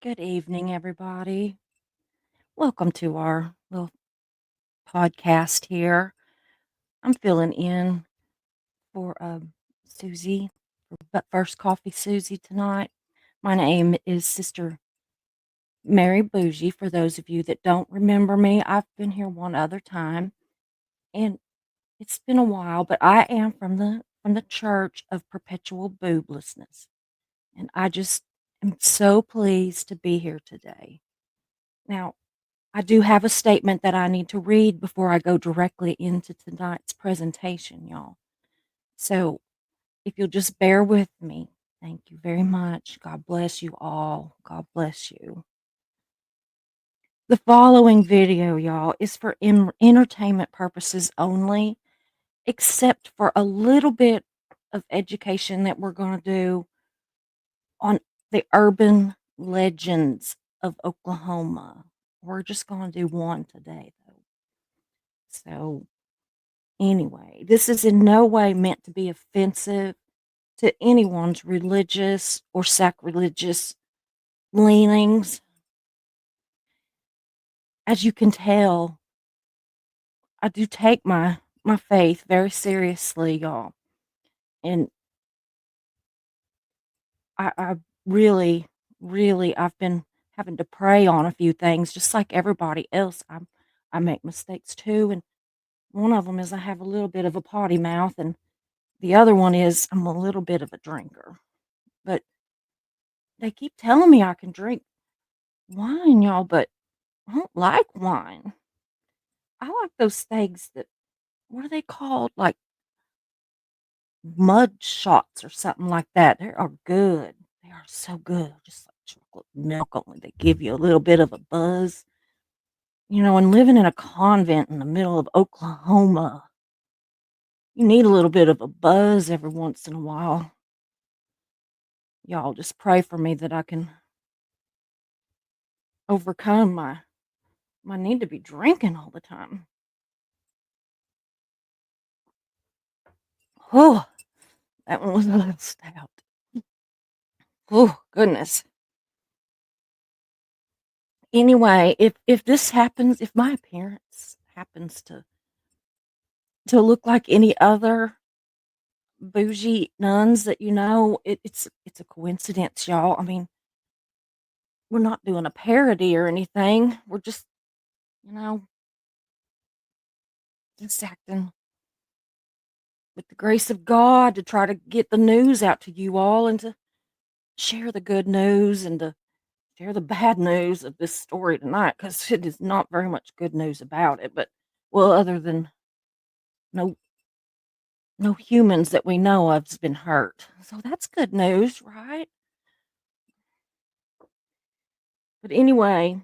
Good evening, everybody. Welcome to our little podcast here. I'm filling in for Susie, but first coffee Susie tonight. My name is Sister Mary Boujee. For those of you that don't remember me, I've been here one other time, and it's been a while. But I am from the Church of Perpetual Booblessness, and I just am so pleased to be here today. Now, I do have a statement that I need to read before I go directly into tonight's presentation, y'all. So, if you'll just bear with me, thank you very much. God bless you all. God bless you. The following video, y'all, is for entertainment purposes only, except for a little bit of education that we're going to do on the urban legends of Oklahoma. We're just going to do one today, though. So, anyway, this is in no way meant to be offensive to anyone's religious or sacrilegious leanings. As you can tell, I do take my faith very seriously, y'all. And I really, really, I've been having to pray on a few things, just like everybody else. I make mistakes too, and one of them is I have a little bit of a potty mouth, and the other one is I'm a little bit of a drinker. But they keep telling me I can drink wine, y'all, but I don't like wine. I like those things that, what are they called? Like mud shots or something like that. They are good. They are so good. Just like chocolate milk, only they give you a little bit of a buzz. And living in a convent in the middle of Oklahoma, you need a little bit of a buzz every once in a while. Y'all just pray for me that I can overcome my need to be drinking all the time. Oh, that one was a little stout. Oh, goodness. Anyway, if this happens, if my appearance happens to look like any other bougie nuns that it's a coincidence, y'all. I mean, we're not doing a parody or anything. We're you know, just acting with the grace of God to try to get the news out to you all and to share the good news and to share the bad news of this story tonight, because it is not very much good news about it. But, well, other than no no humans that we know of has been hurt. So that's good news, right? But anyway,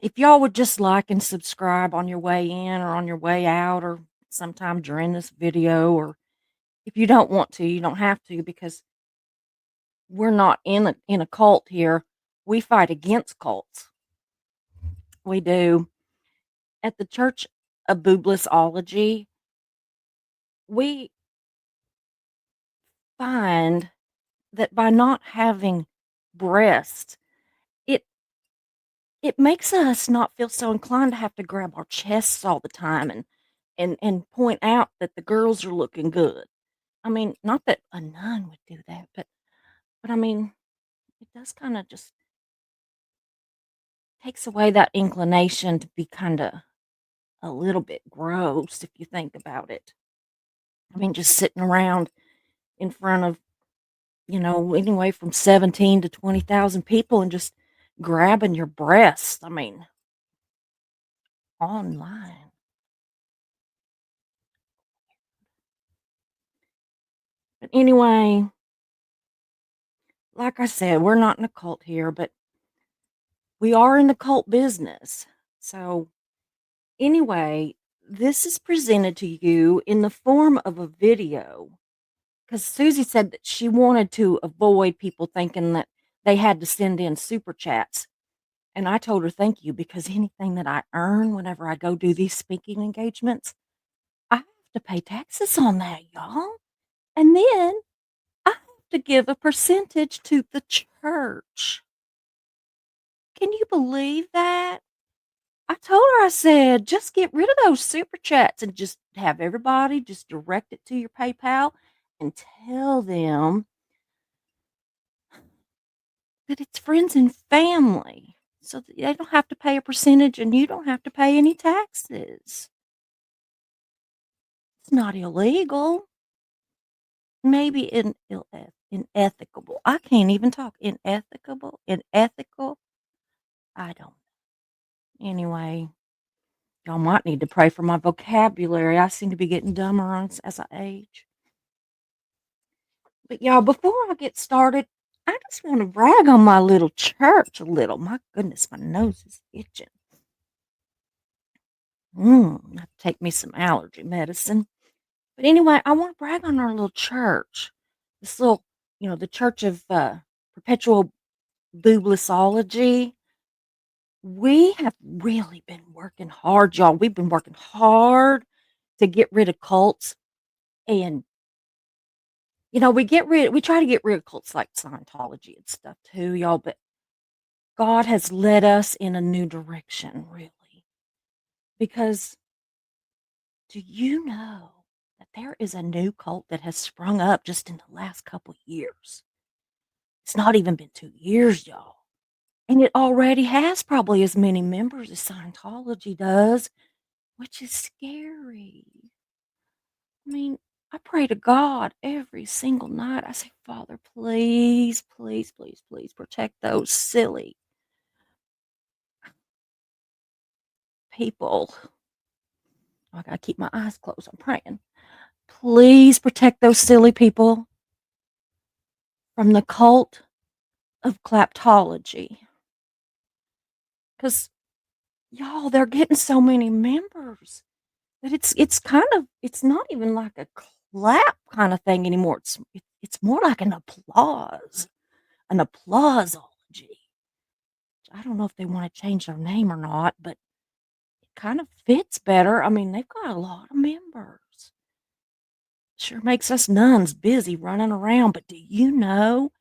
if y'all would just like and subscribe on your way in or on your way out or sometime during this video, or if you don't want to, you don't have to, because we're not in a cult here. We fight against cults. We do. At the Church of Booblessology, we find that by not having breasts, it it makes us not feel so inclined to have to grab our chests all the time and point out that the girls are looking good. I mean, not that a nun would do that, but I mean, it does kind of just takes away that inclination to be kind of a little bit gross if you think about it. I mean, just sitting around in front of, anyway from 17 to 20,000 people and just grabbing your breasts. I mean, online. But anyway, like I said, we're not in a cult here, but we are in the cult business. So, anyway, this is presented to you in the form of a video because Susie said that she wanted to avoid people thinking that they had to send in super chats. And I told her, thank you, because anything that I earn whenever I go do these speaking engagements, I have to pay taxes on that, y'all. And then I have to give a percentage to the church. Can you believe that? I told her, I said, "Just get rid of those super chats and just have everybody just direct it to your PayPal and tell them that it's friends and family so that they don't have to pay a percentage and you don't have to pay any taxes. It's not illegal. Maybe inethical. I can't even talk. Inethical. I don't. Anyway, y'all might need to pray for my vocabulary. I seem to be getting dumber as I age. But y'all, before I get started, I just want to brag on my little church a little. My goodness, my nose is itching. I have to take me some allergy medicine. But anyway, I want to brag on our little church. This little, the Church of Perpetual Booblessology. We have really been working hard, y'all. We've been working hard to get rid of cults. And, we try to get rid of cults like Scientology and stuff too, y'all. But God has led us in a new direction, really. Because do you know that there is a new cult that has sprung up just in the last couple years? It's not even been 2 years, y'all. And it already has probably as many members as Scientology does, which is scary. I mean, I pray to God every single night. I say, Father, please, please, please, please protect those silly people. I gotta keep my eyes closed. I'm praying. Please protect those silly people from the cult of claptology. Because, y'all, they're getting so many members that it's not even like a clap kind of thing anymore. It's more like an applauseology. I don't know if they want to change their name or not, but it kind of fits better. I mean, they've got a lot of members. Sure makes us nuns busy running around, but do you know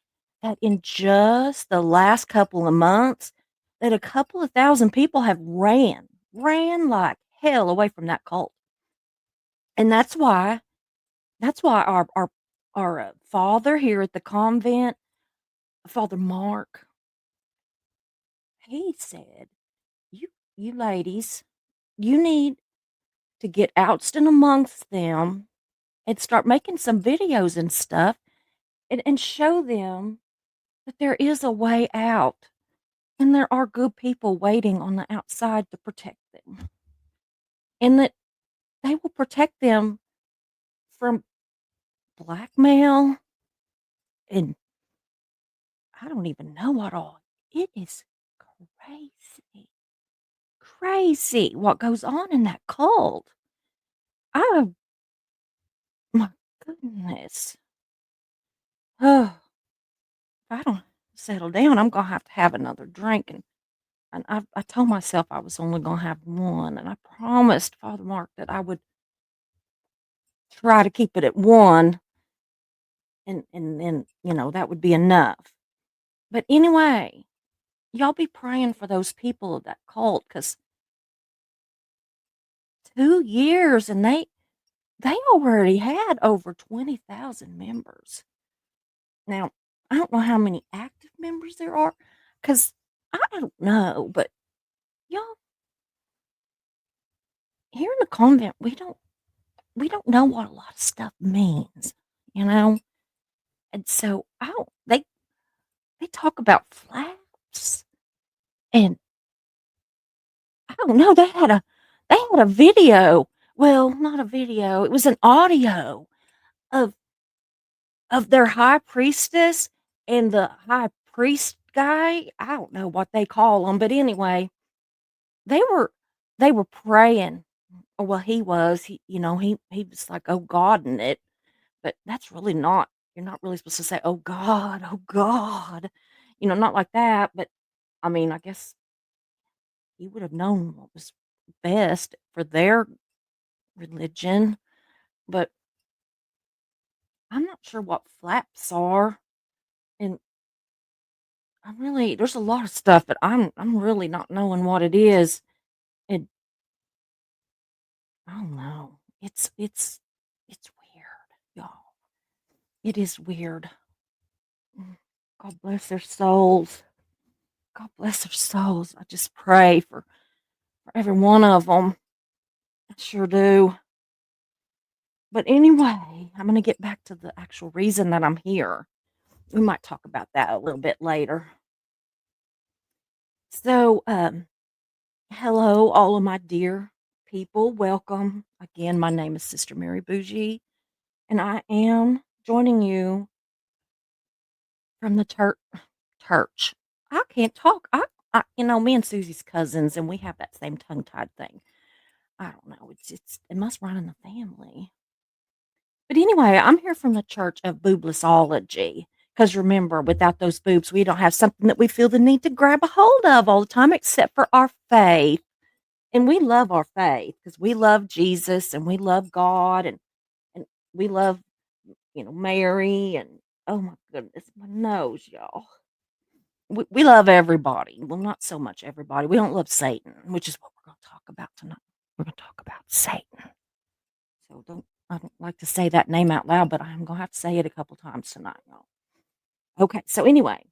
that in just the last couple of months, that a couple of thousand people have ran like hell away from that cult. And that's why our father here at the convent, Father Mark, he said, "You you ladies, you need to get ousted amongst them and start making some videos and stuff and show them that there is a way out and there are good people waiting on the outside to protect them, and that they will protect them from blackmail and I don't even know what all. It is crazy, crazy what goes on in that cult. Oh my goodness. Oh, if I don't settle down, I'm gonna have to have another drink. And I told myself I was only gonna have one, and I promised Father Mark that I would try to keep it at one, and then that would be enough. But anyway, y'all be praying for those people of that cult because 2 years and they already had over 20,000 members. Now, I don't know how many active members there are, cause I don't know, but y'all, here in the convent, we don't know what a lot of stuff means, you know? And so I don't they talk about flaps, and I don't know, they had a video. Well, not a video, it was an audio of their high priestess and the high priest guy. I don't know what they call them, but anyway, they were they were praying. Or well, he was. He was like, "Oh God," in it, but that's really not. You're not really supposed to say, oh God," not like that. But I mean, I guess he would have known what was best for their religion. But I'm not sure what flaps are, and I'm really there's a lot of stuff, but I'm really not knowing what it is. It I don't know. It's weird, y'all. It is weird. Mm. God bless their souls. God bless their souls. I just pray for every one of them. I sure do. But anyway, I'm gonna get back to the actual reason that I'm here. We might talk about that a little bit later. So, hello, all of my dear people. Welcome. Again, my name is Sister Mary Boujee, and I am joining you from the church. I can't talk. Me and Susie's cousins, and we have that same tongue tied thing. I don't know. It must run in the family. But anyway, I'm here from the Church of Booblessology. Because remember, without those boobs, we don't have something that we feel the need to grab a hold of all the time, except for our faith. And we love our faith because we love Jesus and we love God and we love, Mary and oh my goodness, my nose, y'all. We love everybody. Well, not so much everybody. We don't love Satan, which is what we're going to talk about tonight. We're going to talk about Satan. So I don't like to say that name out loud, but I'm going to have to say it a couple times tonight, y'all. Okay, so anyway,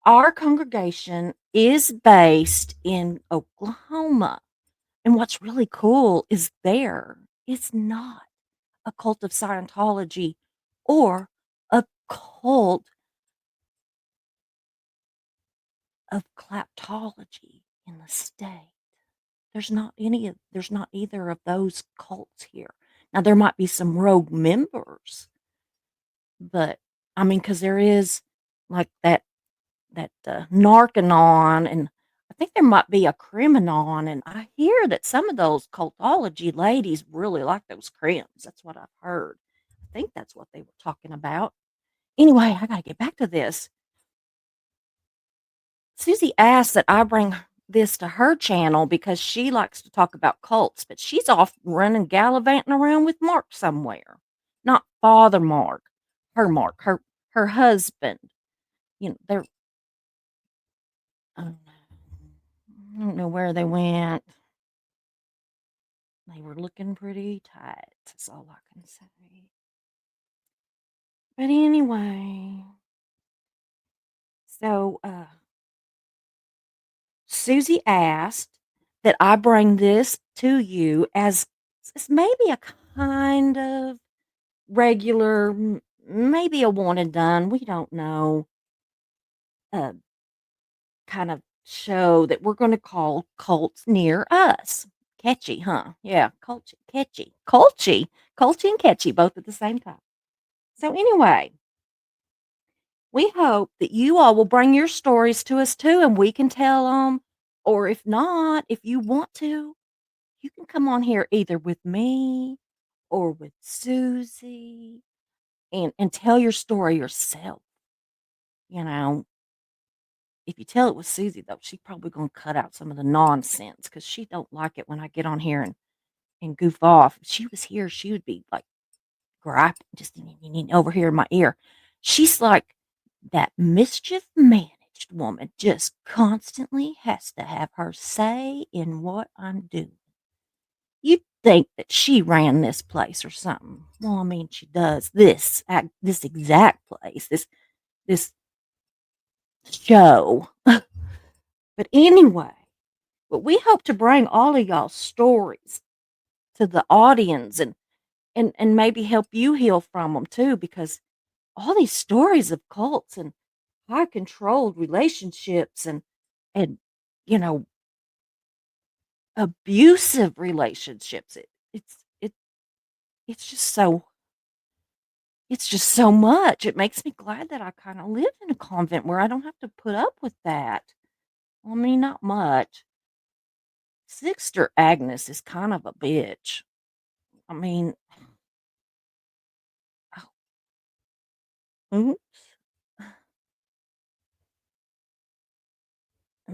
our congregation is based in Oklahoma. And what's really cool is it's not a cult of Scientology or a cult of claptology in the state. There's not either of those cults here. Now there might be some rogue members, but I mean, because there is like that Narcanon, and I think there might be a Criminon, and I hear that some of those cultology ladies really like those crims. That's what I've heard. I think that's what they were talking about. Anyway, I gotta get back to this. Susie asked that I bring this to her channel because she likes to talk about cults, but she's off running gallivanting around with Mark somewhere. Not Father Mark, her husband. They're I don't know where they went. They were looking pretty tight. That's all I can say. But anyway, so Susie asked that I bring this to you as maybe a kind of regular, maybe a one and done. We don't know. Uh, Kind of show that we're going to call cults near us. Catchy, huh? Yeah, culty and catchy, both at the same time. So anyway, we hope that you all will bring your stories to us too, and we can tell them. Or if not, if you want to, you can come on here either with me or with Susie and tell your story yourself. You know, if you tell it with Susie, though, she's probably going to cut out some of the nonsense because she don't like it when I get on here and goof off. If she was here, she would be like griping just over here in my ear. She's like that mischief managed woman, just constantly has to have her say in what I'm doing. You'd think that she ran this place or something. Well, I mean, she does this exact place, this show. But anyway, but we hope to bring all of y'all stories to the audience and maybe help you heal from them too, because all these stories of cults and high controlled relationships and you know abusive relationships it's just so much. It makes me glad that I kind of live in a convent where I don't have to put up with that. I mean, not much. Sister Agnes is kind of a bitch. I mean, oh,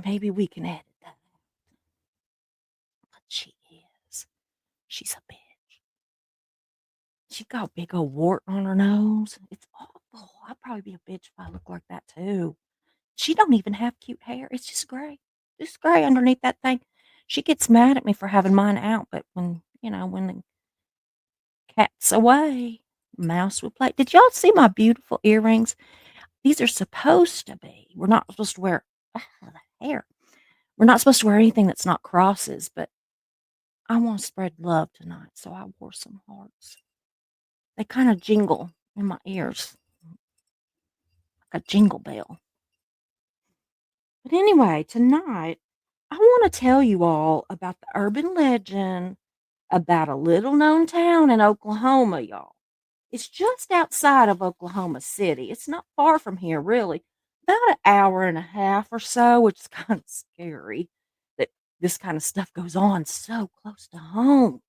maybe we can edit that. But she is. She's a bitch. She got a big old wart on her nose. It's awful. I'd probably be a bitch if I look like that too. She don't even have cute hair. It's just gray underneath that thing. She gets mad at me for having mine out, but when the cat's away, mouse will play. Did y'all see my beautiful earrings? These are supposed to be. We're not supposed to wear the hair. We're not supposed to wear anything that's not crosses, but I want to spread love tonight, so I wore some hearts. They kind of jingle in my ears like a jingle bell. But anyway, tonight I want to tell you all about the urban legend about a little known town in Oklahoma, y'all. It's just outside of Oklahoma City. It's not far from here, really. About an hour and a half or so, which is kind of scary that this kind of stuff goes on so close to home.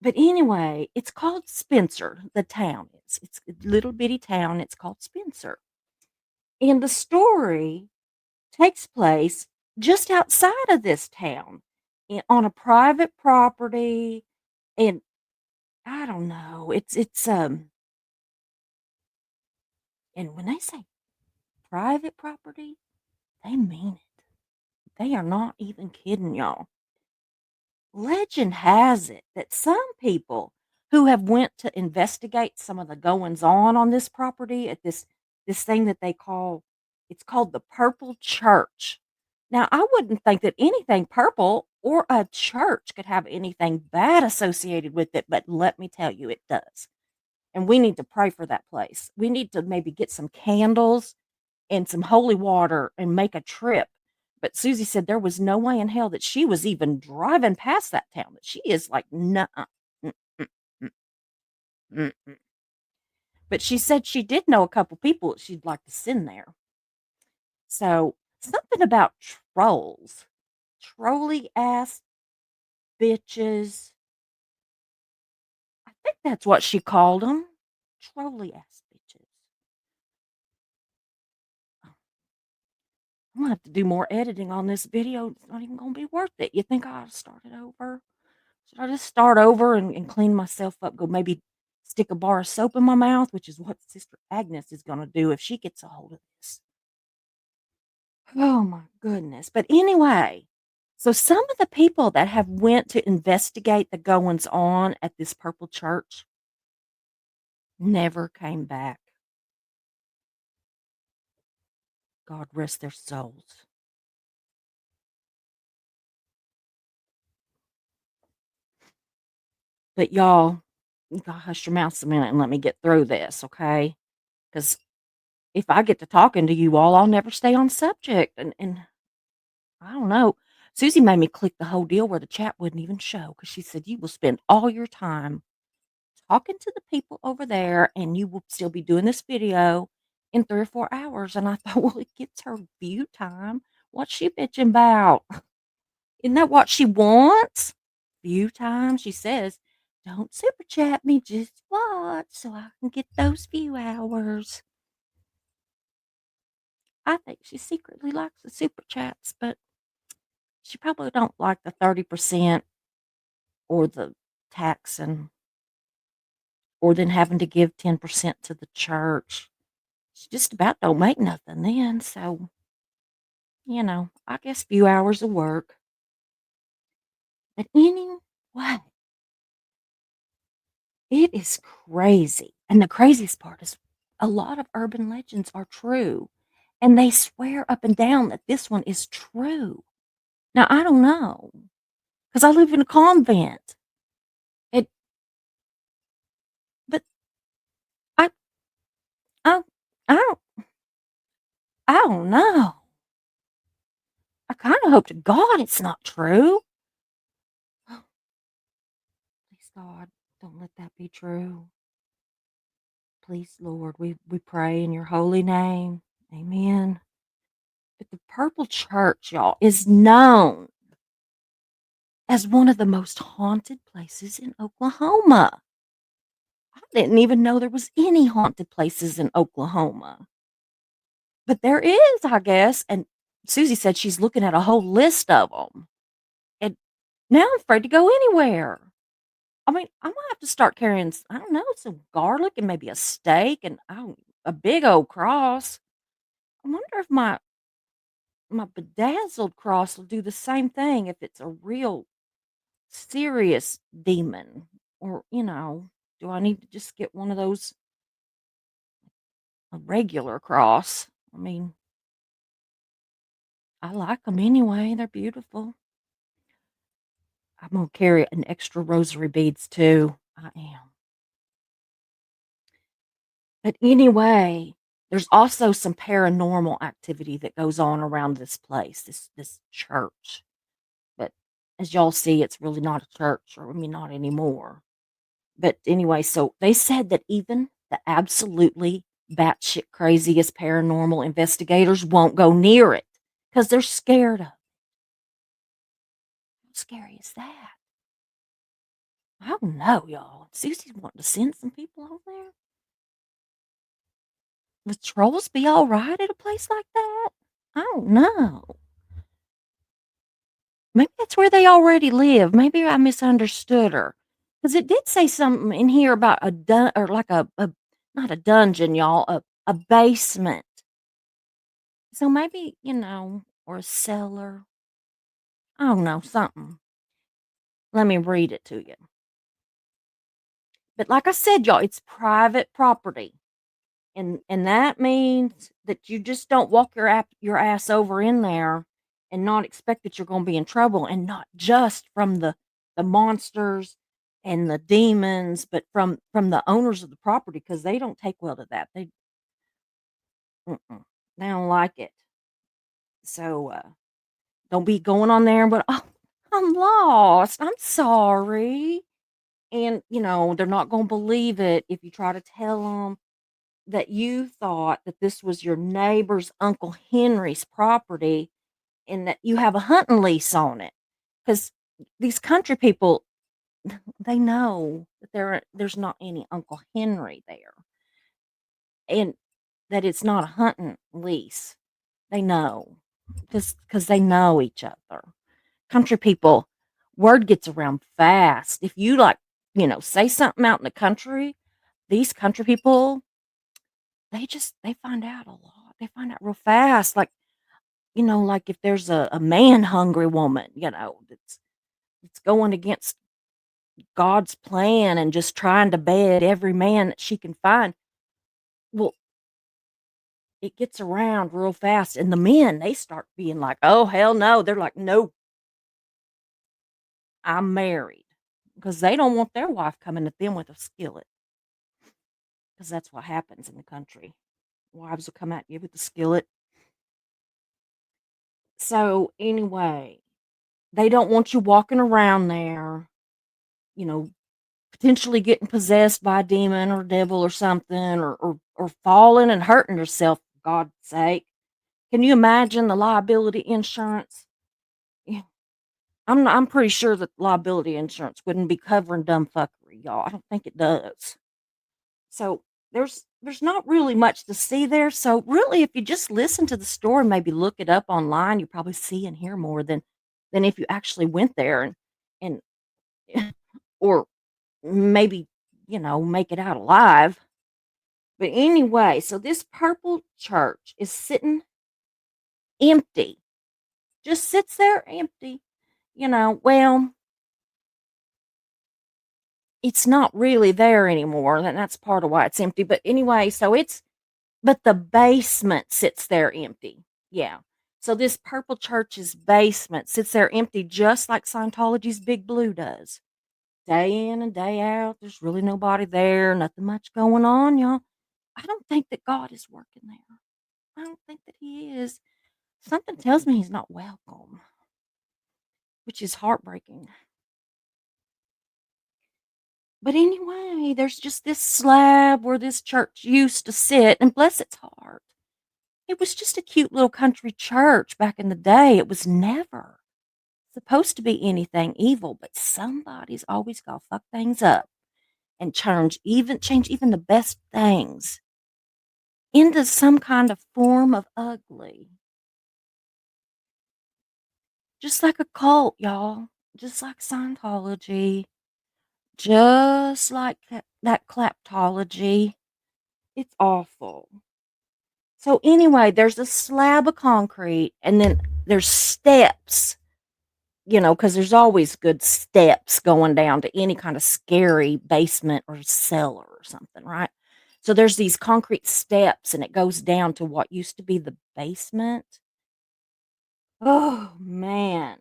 But anyway, it's called Spencer, the town is. It's a little bitty town. It's called Spencer. And the story takes place just outside of this town on a private property. And I don't know, and when they say private property, they mean it. They are not even kidding y'all. Legend has it that some people who have went to investigate some of the goings on this property at this thing that they call it's called the Purple Church. Now, I wouldn't think that anything purple or a church could have anything bad associated with it, but let me tell you, it does. And we need to pray for that place. We need to maybe get some candles and some holy water and make a trip. But Susie said there was no way in hell that she was even driving past that town, that she is like, "Nuh mm, mm, mm, mm, mm." But she said she did know a couple people that she'd like to send there. So something about trolls, trolly ass bitches. I think that's what she called them, trolly ass bitches. I'm gonna have to do more editing on this video. It's not even gonna be worth it. You think I ought to start it over? Should I just start over and clean myself up? Go maybe stick a bar of soap in my mouth, which is what Sister Agnes is gonna do if she gets a hold of this. Oh my goodness. But anyway, so some of the people that have went to investigate the goings on at this purple church never came back. God rest their souls. But y'all, you gotta hush your mouths a minute and let me get through this, okay? Because if I get to talking to you all, I'll never stay on subject. And I don't know. Susie made me click the whole deal where the chat wouldn't even show because she said you will spend all your time talking to the people over there and you will still be doing this video in 3 or 4 hours. And I thought, well, it gets her view time. What's she bitching about? Isn't that what she wants? View time. She says, don't super chat me, just watch so I can get those few hours. I think she secretly likes the super chats, but she probably don't like the 30% or the tax and or then having to give 10% to the church. She just about don't make nothing then. So, I guess few hours of work. But anyway, it is crazy. And the craziest part is a lot of urban legends are true. And they swear up and down that this one is true. Now, I don't know because I live in a convent. It, but I, I, I don't know. I kind of hope to God it's not true. Please, God, don't let that be true. Please, Lord, we pray in your holy name. Amen. But the Purple Church, y'all, is known as one of the most haunted places in Oklahoma. I didn't even know there was any haunted places in Oklahoma. But there is, I guess. And Susie said she's looking at a whole list of them. And now I'm afraid to go anywhere. I mean, I might have to start carrying, I don't know, some garlic and maybe a steak and a big old cross. I wonder if my bedazzled cross will do the same thing if it's a real serious demon, or, do I need to just get one of those, a regular cross? I mean, I like them anyway. They're beautiful. I'm gonna carry an extra rosary beads too. I am. But anyway, there's also some paranormal activity that goes on around this place, this church. But as y'all see, it's really not a church, or I mean, not anymore. But anyway, so they said that even the absolutely batshit craziest paranormal investigators won't go near it because they're scared of it. How scary is that? I don't know, y'all. Susie's wanting to send some people over there. Would trolls be all right at a place like that? I don't know. Maybe that's where they already live. Maybe I misunderstood her. Because it did say something in here about a or like a not a dungeon, y'all, a basement. So maybe, or a cellar. I don't know, something. Let me read it to you. But like I said, y'all, it's private property. And that means that you just don't walk your ass over in there and not expect that you're going to be in trouble, and not just from the monsters and the demons, but from the owners of the property, because they don't take well to that. They don't like it. So don't be going on there, but oh, I'm lost. I'm sorry. And they're not going to believe it if you try to tell them that you thought that this was your neighbor's Uncle Henry's property and that you have a hunting lease on it. Because these country people, they know that there's not any Uncle Henry there, and that it's not a hunting lease. They know, just because they know each other. Country people, word gets around fast. If you, like, say something out in the country, these country people, they find out a lot. They find out real fast. Like, like if there's a man hungry woman, that's going against God's plan and just trying to bed every man that she can find. Well, it gets around real fast. And the men, they start being like, oh, hell no. They're like, no, I'm married. Because they don't want their wife coming at them with a skillet. Because that's what happens in the country. Wives will come at you with a skillet. So, anyway, they don't want you walking around there, you know, potentially getting possessed by a demon or devil or something, or falling and hurting yourself, for God's sake. Can you imagine the liability insurance? Yeah, I'm pretty sure that liability insurance wouldn't be covering dumb fuckery, y'all. I don't think it does. So there's not really much to see there. So really, if you just listen to the story, maybe look it up online, you probably see and hear more than if you actually went there and or maybe, make it out alive. But anyway, so this purple church is sitting empty. Just sits there empty. Well, it's not really there anymore. And that's part of why it's empty. But anyway, but the basement sits there empty. Yeah. So this purple church's basement sits there empty, just like Scientology's Big Blue does. Day in and day out, there's really nobody there, nothing much going on, y'all. I don't think that God is working there. I don't think that he is. Something tells me he's not welcome, which is heartbreaking. But anyway, there's just this slab where this church used to sit, and bless its heart, it was just a cute little country church back in the day. It was never supposed to be anything evil, but somebody's always got to fuck things up and change even the best things into some kind of form of ugly. Just like a cult, y'all. Just like Scientology. Just like that claptology. It's awful. So anyway, there's a slab of concrete and then there's steps, because there's always good steps going down to any kind of scary basement or cellar or something, right? So there's these concrete steps and it goes down to what used to be the basement. Oh man.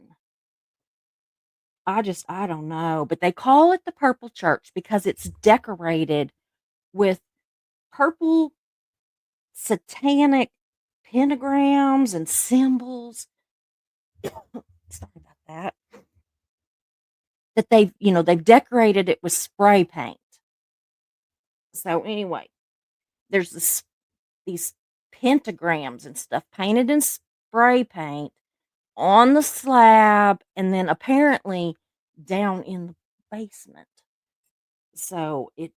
I don't know, but they call it the Purple Church because it's decorated with purple satanic pentagrams and symbols. Sorry about that. That they've decorated it with spray paint. So anyway, there's these pentagrams and stuff painted in spray paint on the slab and then apparently down in the basement. So I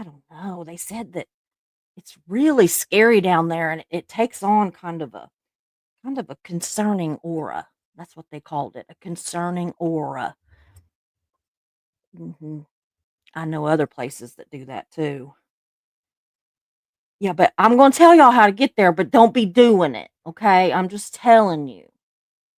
don't know. They said that it's really scary down there and it takes on kind of a concerning aura. That's what they called it, a concerning aura. Mhm. I know other places that do that too. Yeah, but I'm gonna tell y'all how to get there, but don't be doing it, okay? I'm just telling you,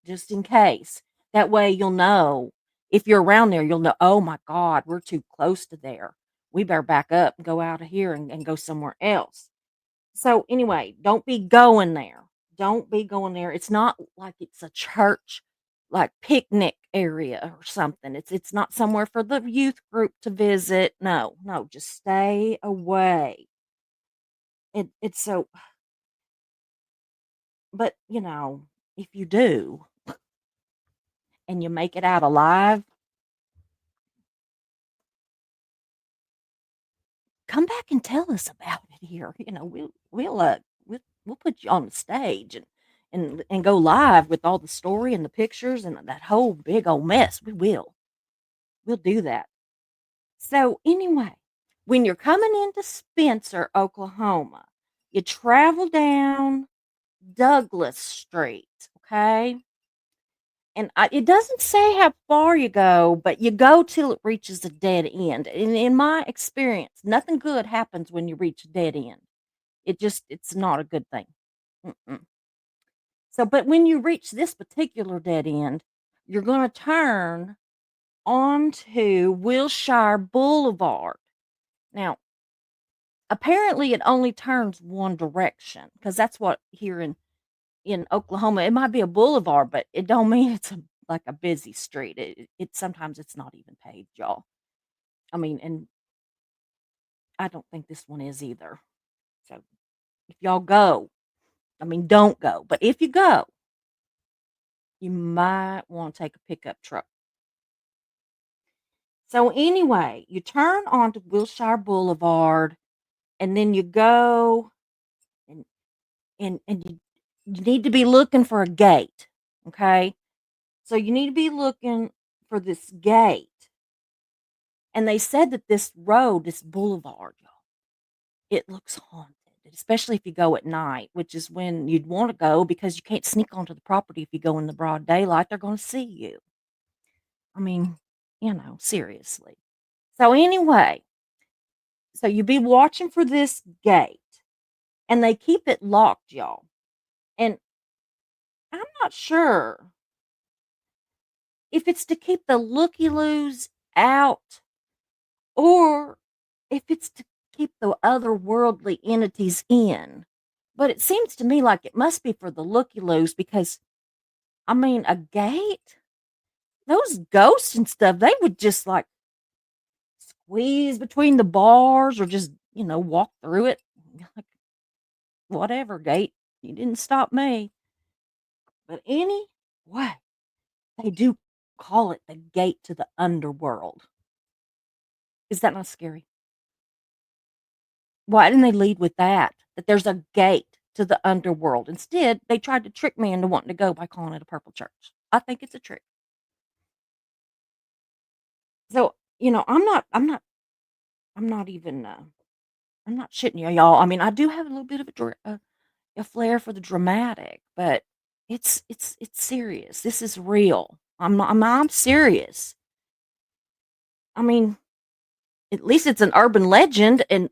just in case. That way you'll know. If you're around there, you'll know, "Oh my god, we're too close to there. We better back up and go out of here and go somewhere else." So, anyway, don't be going there. Don't be going there. It's not like it's a church, like, picnic area or something. It's not somewhere for the youth group to visit. No, no, just stay away. It's so but, if you do and you make it out alive, come back and tell us about it here. We'll put you on the stage and go live with all the story and the pictures and that whole big old mess. We will. We'll do that. So anyway, when you're coming into Spencer, Oklahoma, you travel down Douglas Street, okay? And it doesn't say how far you go, but you go till it reaches a dead end. And in my experience, nothing good happens when you reach a dead end. It's not a good thing. Mm-mm. So, but when you reach this particular dead end, you're going to turn onto Wilshire Boulevard. Now, apparently, it only turns one direction because that's what here in Oklahoma, it might be a boulevard, but it don't mean it's like a busy street. It sometimes it's not even paved, y'all. I mean, and I don't think this one is either. So if y'all go, I mean, don't go, but if you go, you might want to take a pickup truck. So anyway, you turn onto Wilshire Boulevard, and then you go and you need to be looking for a gate. Okay, so you need to be looking for this gate. And they said that this road, this boulevard, y'all, it looks haunted, especially if you go at night, which is when you'd want to go because you can't sneak onto the property if you go in the broad daylight. They're going to see you. I mean, seriously. So, anyway, so you be watching for this gate, and they keep it locked, y'all. And I'm not sure if it's to keep the looky loos out or if it's to keep the otherworldly entities in. But it seems to me like it must be for the looky-loos because, I mean, a gate? Those ghosts and stuff, they would just like squeeze between the bars or just, walk through it. Like, whatever, gate. You didn't stop me. But anyway, they do call it the gate to the underworld. Is that not scary? Why didn't they lead with that? That there's a gate to the underworld. Instead, they tried to trick me into wanting to go by calling it a purple church. I think it's a trick. So, I'm not even, I'm not shitting you, y'all. I mean, I do have a little bit of a flair for the dramatic, but it's serious. This is real. I'm serious. I mean, at least it's an urban legend, and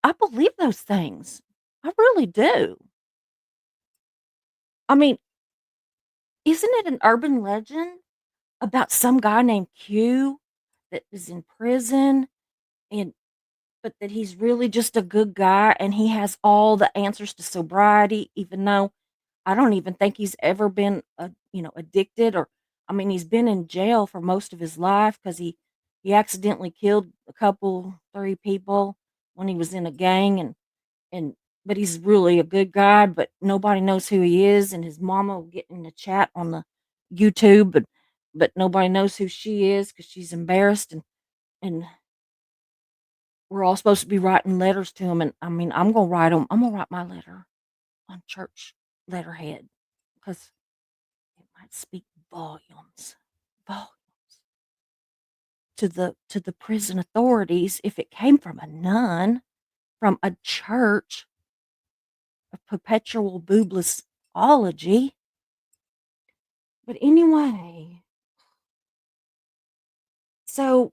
I believe those things. I really do. I mean, isn't it an urban legend about some guy named Q that is in prison and but that he's really just a good guy and he has all the answers to sobriety, even though I don't even think he's ever been, addicted or I mean, he's been in jail for most of his life because he accidentally killed a couple, 3 people when he was in a gang and but he's really a good guy, but nobody knows who he is, and his mama will get in the chat on the YouTube, but nobody knows who she is because she's embarrassed, and we're all supposed to be writing letters to him, and, I mean, I'm gonna write my letter on church letterhead because it might speak volumes, volumes to the prison authorities if it came from a nun, from a church of Perpetual Booblessology. But anyway, so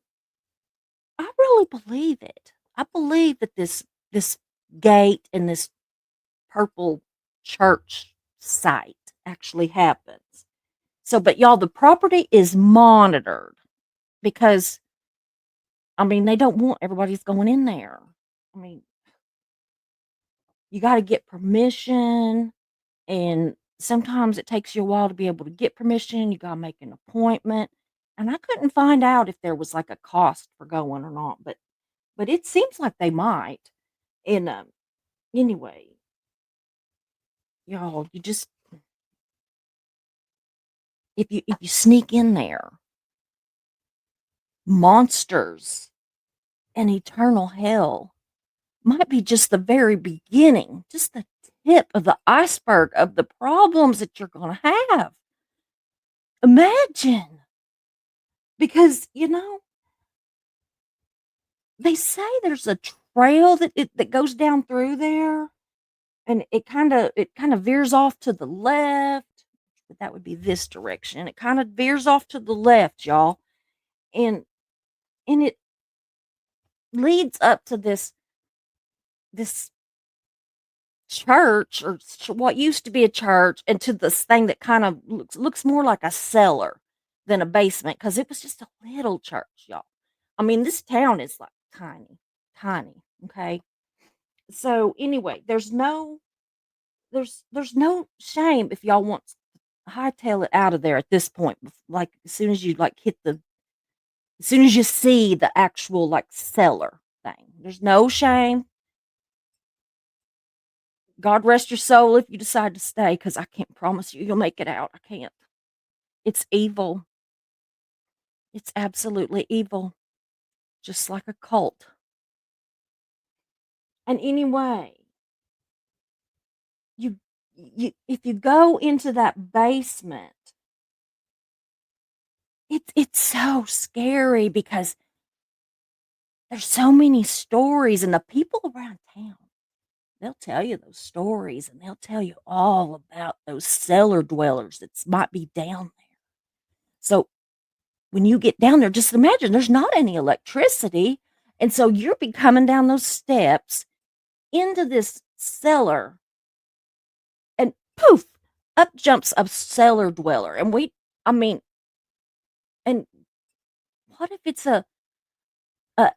I really believe it. I believe that this gate and this purple church site actually happens. So, but y'all, the property is monitored because I mean they don't want everybody's going in there. I mean, you got to get permission, and sometimes it takes you a while to be able to get permission. You got to make an appointment, and I couldn't find out if there was like a cost for going or not, but it seems like they might. And, anyway, y'all, you just if you sneak in there, monsters and eternal hell might be just the very beginning, just the tip of the iceberg of the problems that you're gonna have. Imagine, because, they say there's a trail that goes down through there, and it kinda veers off to the left, but that would be this direction. It kinda veers off to the left, y'all, and it leads up to this church or what used to be a church and to this thing that kind of looks more like a cellar than a basement because it was just a little church, y'all. I mean, this town is like tiny, tiny. Okay. So anyway, there's no shame if y'all want to hightail it out of there at this point. Like as soon as you like hit the as soon as you see the actual like cellar thing, there's no shame. God rest your soul if you decide to stay, because I can't promise you you'll make it out. I can't. It's evil. It's absolutely evil, just like a cult. And anyway, you if you go into that basement, it's so scary because there's so many stories, and the people around town, they'll tell you those stories, and they'll tell you all about those cellar dwellers that might be down there. So when you get down there, just imagine there's not any electricity. And so you're be coming down those steps into this cellar, and poof, up jumps a cellar dweller. And I mean, and what if it's a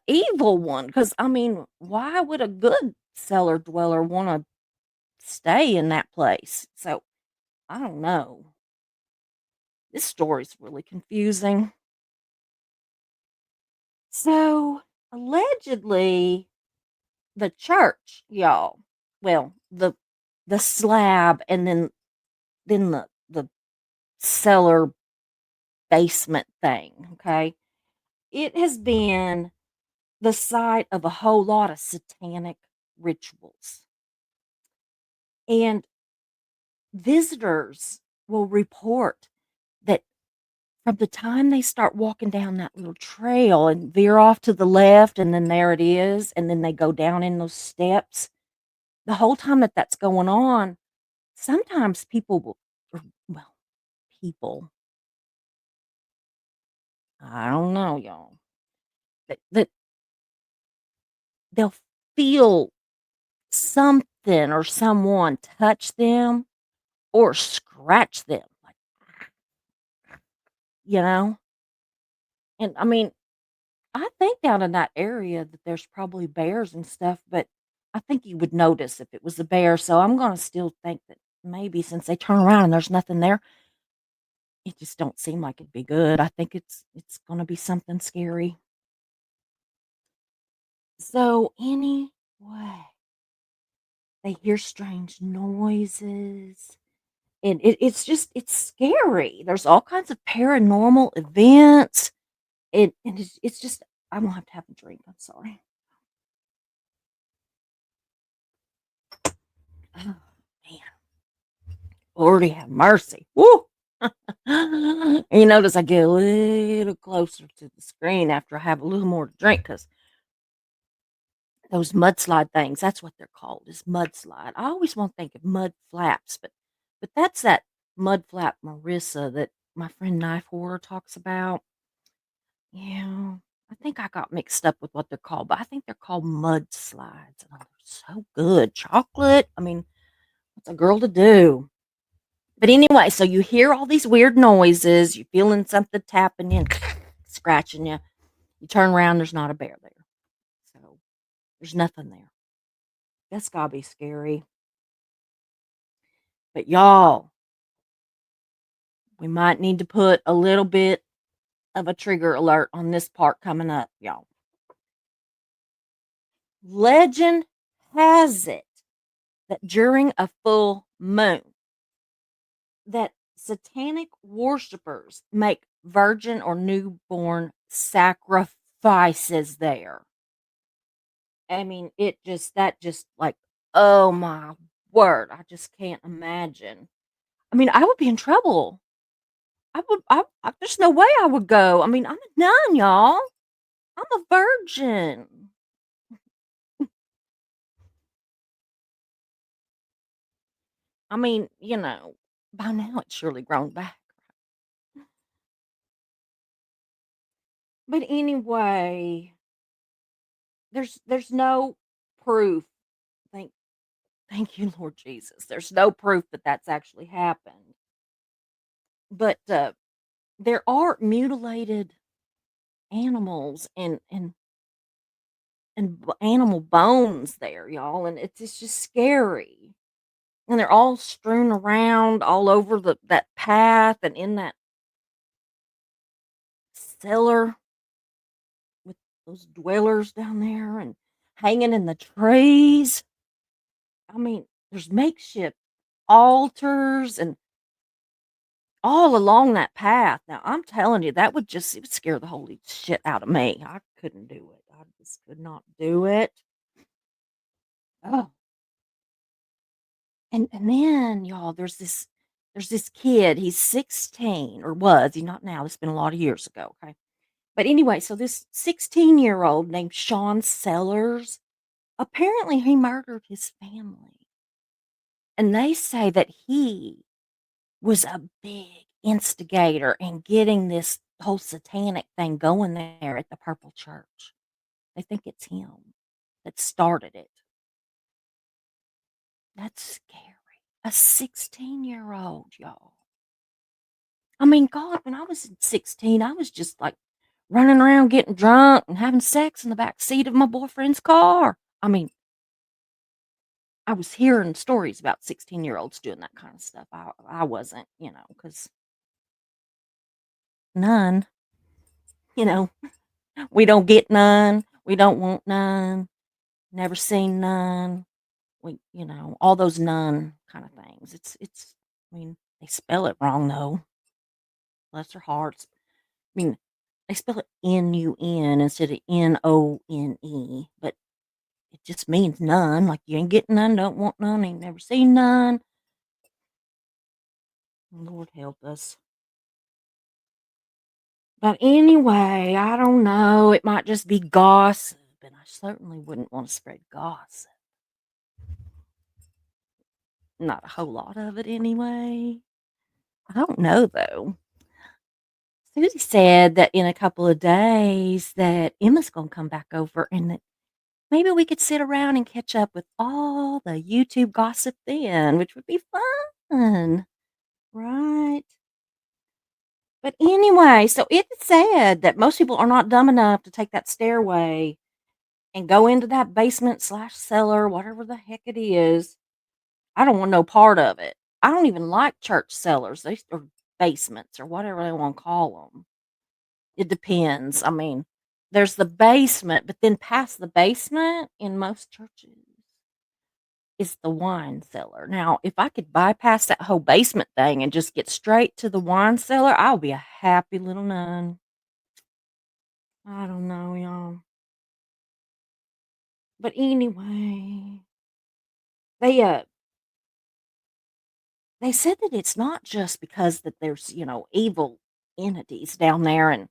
evil one? Because I mean, why would a good cellar dweller want to stay in that place? So I don't know. This story's really confusing. So allegedly, the church, y'all. Well, the slab and then the cellar basement thing, okay? It has been the site of a whole lot of satanic rituals. And visitors will report that from the time they start walking down that little trail and veer off to the left, and then there it is, and then they go down in those steps, the whole time that that's going on, sometimes people will or, well, people, I don't know, y'all, that they'll feel something or someone touch them or scratch them, like, you know? And I mean, I think down in that area that there's probably bears and stuff, but I think you would notice if it was a bear. So I'm gonna still think that maybe since they turn around and there's nothing there, it just don't seem like it'd be good. I think it's gonna be something scary. So anyway, they hear strange noises. And it's just it's scary. There's all kinds of paranormal events. And it's just I'm gonna have to have a drink. I'm sorry. Oh man, Lordy have mercy. Woo! And you notice I get a little closer to the screen after I have a little more to drink because those mudslide things, that's what they're called, is mudslide. I always want to think of mud flaps, but that's that mud flap Marissa that my friend Knife Horror talks about. Yeah, I think I got mixed up with what they're called, but I think they're called mudslides, and they're so good. Chocolate, I mean, what's a girl to do? But anyway, so you hear all these weird noises, you're feeling something tapping you, scratching you. You turn around, there's not a bear there. So there's nothing there. That's gotta be scary. But y'all, we might need to put a little bit of a trigger alert on this part coming up, y'all. Legend has it that during a full moon, that satanic worshipers make virgin or newborn sacrifices there. I mean, that just like, oh my word, I just can't imagine. I mean, I would be in trouble. There's no way I would go. I mean, I'm a nun, y'all. I'm a virgin. I mean, by now it's surely grown back. But anyway, there's no proof. Thank thank you, Lord Jesus. There's no proof that that's actually happened. But there are mutilated animals and animal bones there, y'all, and it's just scary. And they're all strewn around all over that path and in that cellar with those dwellers down there and hanging in the trees. I mean, there's makeshift altars and all along that path. Now, I'm telling you, it would scare the holy shit out of me. I couldn't do it. I just could not do it. Oh, and then y'all, there's this kid. He's 16 or was. He's not now. It's been a lot of years ago. Okay. But anyway, so this 16-year-old named Sean Sellers, apparently he murdered his family. And they say that he was a big instigator in getting this whole satanic thing going there at the Purple Church. They think it's him that started it. That's scary. A 16-year-old, y'all. I mean, God, when I was 16, I was just like running around getting drunk and having sex in the back seat of my boyfriend's car. I mean, I was hearing stories about 16-year-olds doing that kind of stuff. I wasn't, because none, you know, we don't get none. We don't want none. Never seen none. All those none kind of things. I mean, they spell it wrong though. Bless their hearts. I mean, they spell it Nun instead of None, but it just means none. Like you ain't getting none, don't want none, ain't never seen none. Lord help us. But anyway, I don't know. It might just be gossip, and I certainly wouldn't want to spread gossip. Not a whole lot of it anyway. I don't know though. Susie said that in a couple of days that Emma's gonna come back over and that Maybe we could sit around and catch up with all the YouTube gossip then, which would be fun, right? But anyway, so it said that most people are not dumb enough to take that stairway and go into that basement slash cellar, whatever the heck it is. I don't want no part of it. I don't even like church cellars, they or basements or whatever they want to call them. It depends. I mean, there's the basement, but then past the basement in most churches is the wine cellar. Now, if I could bypass that whole basement thing and just get straight to the wine cellar, I'll be a happy little nun. I don't know, y'all. But anyway, they uh they said that it's not just because that there's, evil entities down there and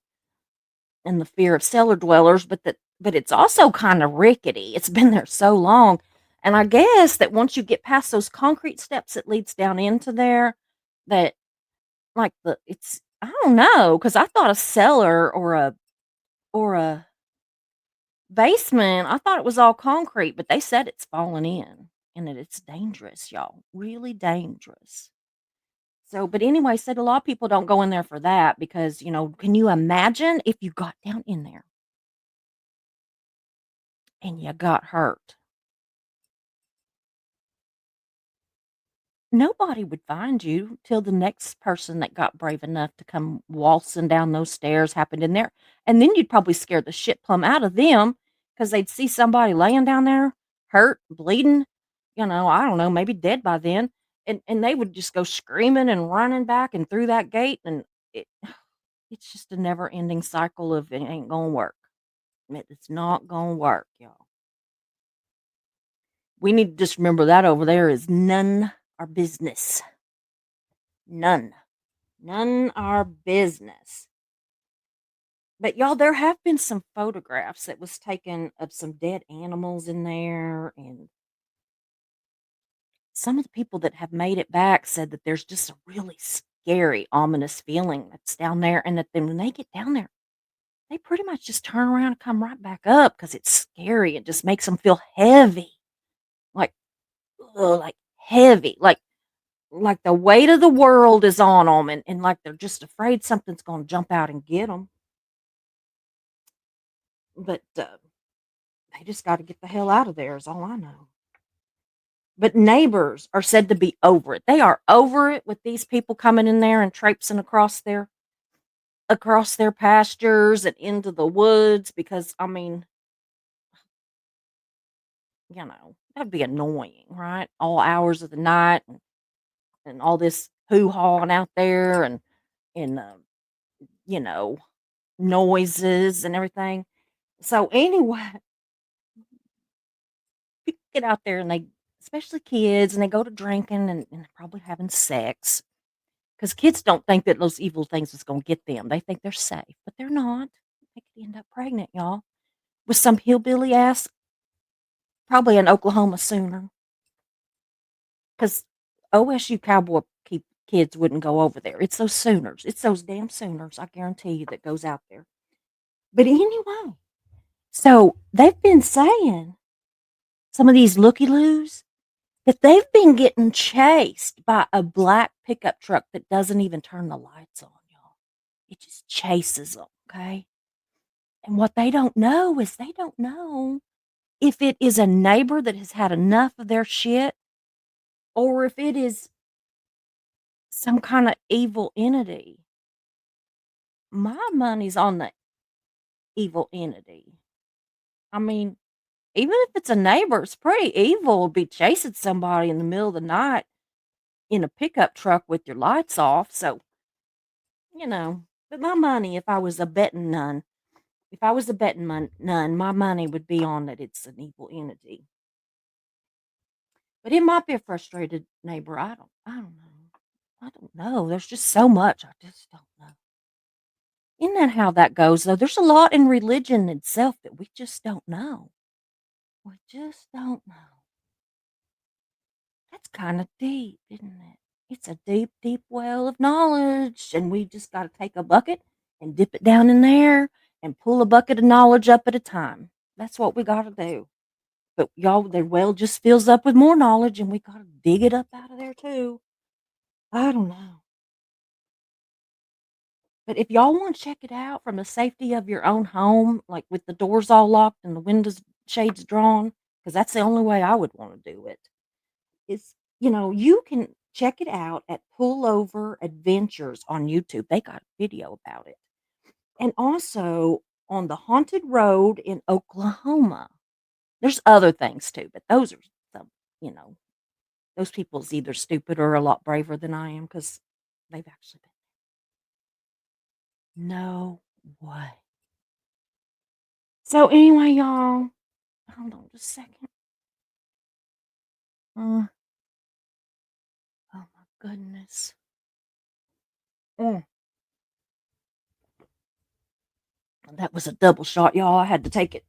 the fear of cellar dwellers, but it's also kind of rickety. It's been there so long. And I guess that once you get past those concrete steps that leads down into there, that like it's I don't know, because I thought a cellar or a basement, I thought it was all concrete, but they said it's fallen in and that it's dangerous, y'all. Really dangerous. So, but anyway, said a lot of people don't go in there for that because, can you imagine if you got down in there and you got hurt? Nobody would find you till the next person that got brave enough to come waltzing down those stairs happened in there. And then you'd probably scare the shit plumb out of them because they'd see somebody laying down there, hurt, bleeding, I don't know, maybe dead by then. And they would just go screaming and running back and through that gate. And it, it's just a never ending cycle of it ain't going to work. It's not going to work, y'all. We need to just remember that over there is none our business. None. None our business. But y'all, there have been some photographs that was taken of some dead animals in there, and some of the people that have made it back said that there's just a really scary, ominous feeling that's down there, and that then when they get down there, they pretty much just turn around and come right back up because it's scary. It just makes them feel heavy, like like heavy, like the weight of the world is on them, and like they're just afraid something's going to jump out and get them. But they just got to get the hell out of there, is all I know. But neighbors are said to be over it. They are over it with these people coming in there and traipsing across their pastures and into the woods because I mean, that'd be annoying, right? All hours of the night and all this hoo hawing out there and you know noises and everything. So anyway, people get out there and they, especially kids, and they go to drinking and probably having sex. Because kids don't think that those evil things is gonna get them. They think they're safe, but they're not. They could end up pregnant, y'all, with some hillbilly ass, probably an Oklahoma Sooner. Because OSU cowboy kids wouldn't go over there. It's those Sooners. It's those damn Sooners, I guarantee you, that goes out there. But anyway, so they've been saying, some of these looky-loos, that they've been getting chased by a black pickup truck that doesn't even turn the lights on, y'all. It just chases them, okay? And what they don't know is they don't know if it is a neighbor that has had enough of their shit or if it is some kind of evil entity. My money's on the evil entity. I mean, even if it's a neighbor, it's pretty evil to be chasing somebody in the middle of the night in a pickup truck with your lights off. So, but my money, if I was a betting nun, my money would be on that it's an evil entity. But it might be a frustrated neighbor. I don't know. I don't know. There's just so much. I just don't know. Isn't that how that goes though? There's a lot in religion itself that we just don't know. We just don't know. That's kind of deep, isn't it? It's a deep, deep well of knowledge, and we just got to take a bucket and dip it down in there and pull a bucket of knowledge up at a time. That's what we got to do. But y'all, their well just fills up with more knowledge, and we gotta dig it up out of there too. I don't know. But if y'all wanna check it out from the safety of your own home, like, with the doors all locked and the windows shades drawn, because that's the only way I would wanna do it, is, you can check it out at Pullover Adventures on YouTube. They got a video about it. And also on the Haunted Road in Oklahoma. There's other things too, but those are some, you know, those people's either stupid or a lot braver than I am because they've actually been. No way. So anyway, y'all, hold on just a second. Uh, oh my goodness. Mm, that was a double shot, y'all. I had to take it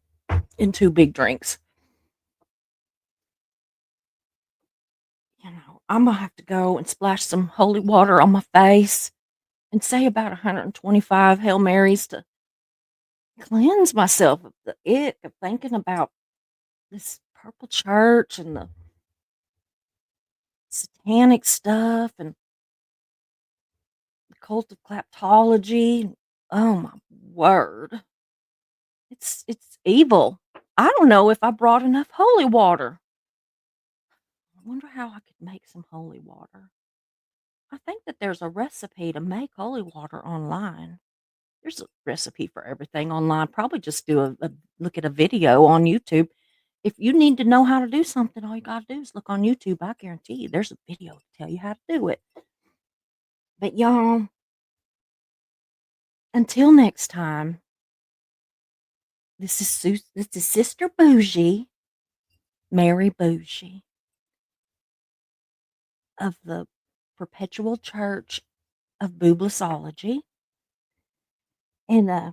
in 2 big drinks. I'm gonna have to go and splash some holy water on my face and say about 125 Hail Marys to cleanse myself of the ick of thinking about this purple church and the satanic stuff and the cult of claptology. Oh my word. It's evil. I don't know if I brought enough holy water. I wonder how I could make some holy water. I think that there's a recipe to make holy water online. There's a recipe for everything online. Probably just do a look at a video on YouTube. If you need to know how to do something, all you gotta do is look on YouTube. I guarantee you there's a video to tell you how to do it. But y'all, until next time, this is Sister Boujee, Mary Boujee of the Perpetual Church of Booblessology. And I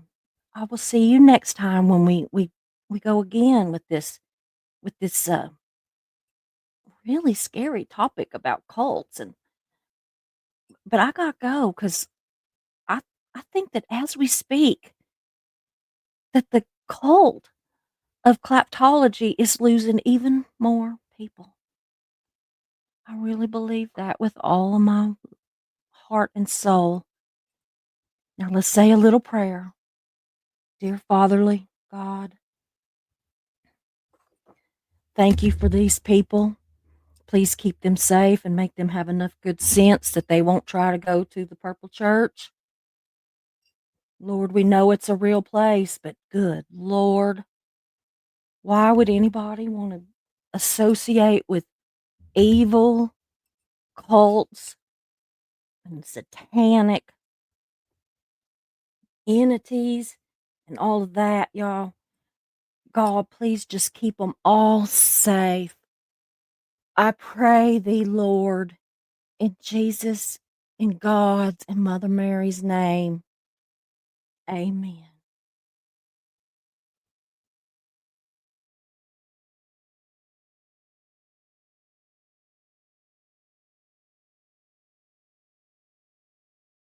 will see you next time when we go again with this really scary topic about cults. And but I gotta go because I I think that as we speak, that the cult of claptology is losing even more people. I really believe that with all of my heart and soul. Now let's say a little prayer. Dear Fatherly God, thank you for these people. Please keep them safe and make them have enough good sense that they won't try to go to the Purple Church. Lord, we know it's a real place, but good Lord, why would anybody want to associate with evil cults and satanic entities and all of that, y'all? God, please just keep them all safe. I pray thee, Lord, in Jesus, in God's and Mother Mary's name. Amen.